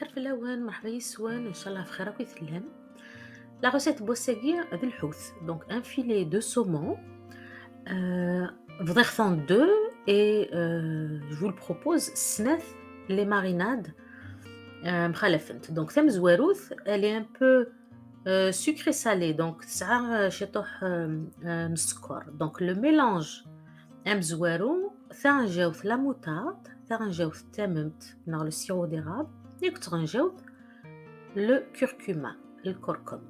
الخير في اللون، مرحبا يسوان، ان شاء الله في خير راكو يسلم. لا غوسيت بوساكي ذي الحوت، دونك ان فيلي دو saumon فضيغ دو اي جو البروبوز سناث لي ماريناد مخلفنت. دونك ثم زواروث الي ان بو sucré salé دونك تسعة شطوح مسكر. دونك لو ميلانج ام زوارو ثا نجاوث لا موتارد، ثا نجاوث تممت نغ لو سيرو ديراب، ياك تغنجاوث le curcuma, le curcum.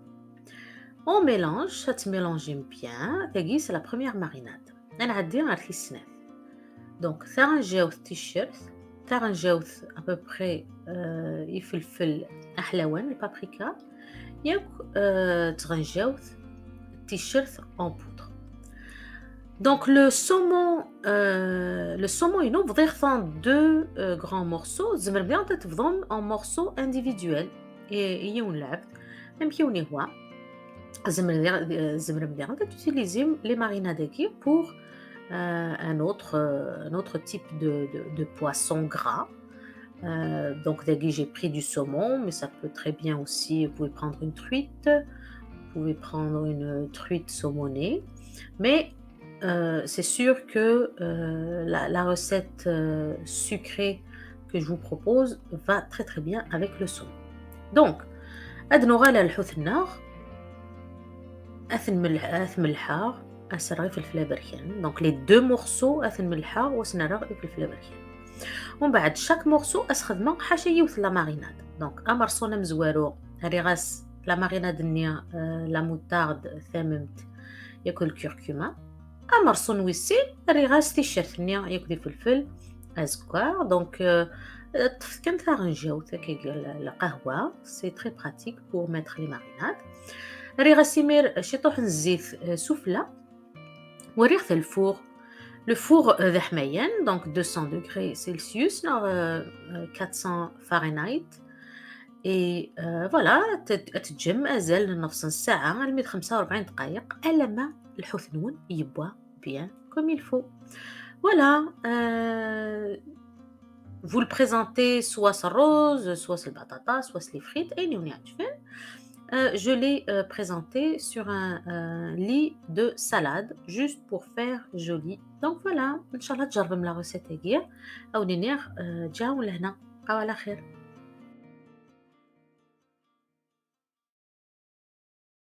On mélange, ça te mélange bien. Tagui, c'est la première marinade. Elle a dit un snef. Donc, ترنجاوث t-shirt, ترنجاوث à peu près يفلفل أحلوان البابريكا، ياك ترنجاوث t-shirt en poudre. Donc le saumon il ouvre deux grands morceaux. زمر bien تفضل en morceaux individuels. يونلعب نمشيو هو زمر مليح تutiliser les marinades pour un autre type de poisson gras. Donc j'ai pris du saumon, mais ça peut très bien aussi, vous pouvez prendre une truite, vous pouvez prendre une truite saumonée, mais c'est sûr que la recette sucrée que je vous propose va très très bien avec le saumon. Donc هاد نوغالا الحوت النار اثن ملحة اسرغي في الفلابريان. دونك لي دو مورسو اثن ملحة وسنرغي في الفلابريان، ومن بعد شاك مورسو اسخدمه حاشا يوث لا ماريناد. دونك امرسونا مزوارو هاري غاس لا ماريناد نيا لا موتارد ثاممت ياكل الكركما، امرسون ويسي هاري غاس تيشيرت نيا ياكل فلفل ازكوار. دونك كم ثارنجاو la قهوة c'est très pratique pour mettre les marinades. ريغا سيمير شطوح الزيت سفلى وريغ الفور. Le four ذا حميان دونك 200 degrés Celsius 400 Fahrenheit. et voilà تتجم ازال نص ساعة لمدة 45 دقائق على ما الحوت نون يبوا bien comme il faut. Voilà. Vous le présentez soit c'est rose, soit c'est le batata, soit c'est les frites. Et je l'ai présenté sur un lit de salade, juste pour faire joli. Donc voilà, Inch'Allah, تجربوا la recette هي أو نينير جاو لهنا. على خير.